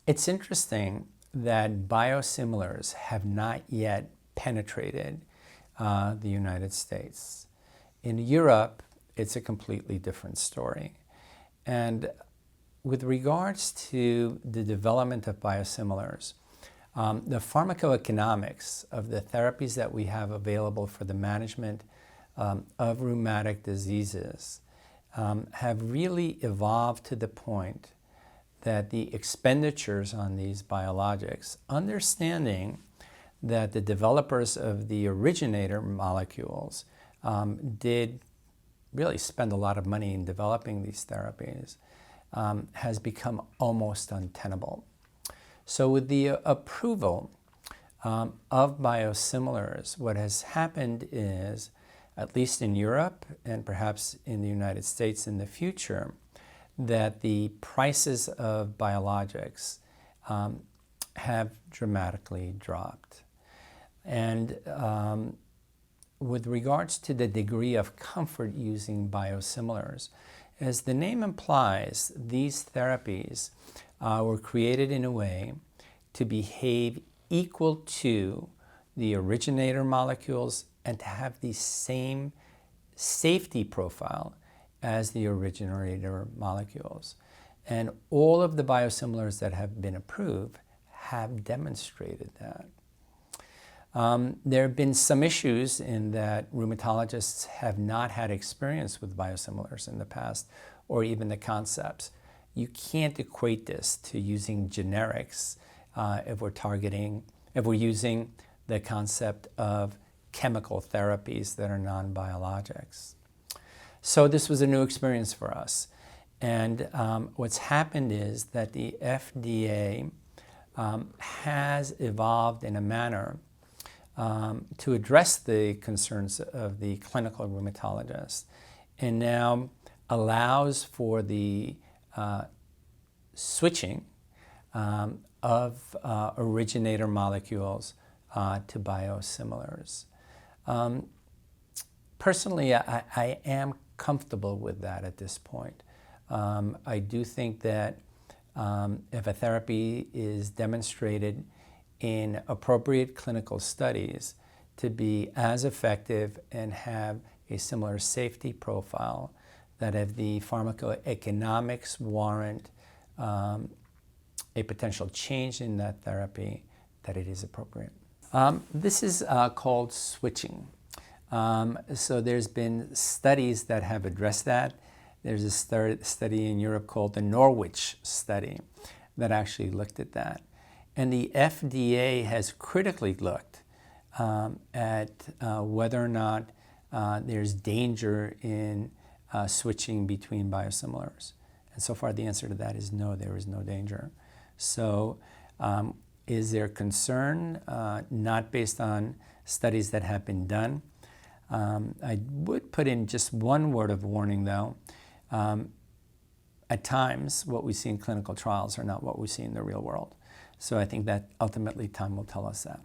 It's interesting that biosimilars have not yet penetrated the United States. In Europe, it's a completely different story. And with regards to the development of biosimilars, the pharmacoeconomics of the therapies that we have available for the management of rheumatic diseases have really evolved to the point that the expenditures on these biologics, understanding that the developers of the originator molecules did really spend a lot of money in developing these therapies, has become almost untenable. So with the approval of biosimilars, what has happened is, at least in Europe and perhaps in the United States in the future, that the prices of biologics have dramatically dropped. And with regards to the degree of comfort using biosimilars, as the name implies, these therapies were created in a way to behave equal to the originator molecules and to have the same safety profile as the originator molecules. And all of the biosimilars that have been approved have demonstrated that. There have been some issues in that rheumatologists have not had experience with biosimilars in the past, or even the concepts. You can't equate this to using generics if we're using the concept of chemical therapies that are non-biologics. So this was a new experience for us. And what's happened is that the FDA has evolved in a manner to address the concerns of the clinical rheumatologist, and now allows for the switching of originator molecules to biosimilars. Personally, I am comfortable with that at this point. I do think that if a therapy is demonstrated in appropriate clinical studies to be as effective and have a similar safety profile, that if the pharmacoeconomics warrant a potential change in that therapy, that it is appropriate. This is called switching. So there's been studies that have addressed that. There's a study in Europe called the Norwich study that actually looked at that. And the FDA has critically looked at whether or not there's danger in switching between biosimilars. And so far the answer to that is no, there is no danger. So is there concern? Not based on studies that have been done. I would put in just one word of warning though. At times, what we see in clinical trials are not what we see in the real world. So I think that ultimately time will tell us that.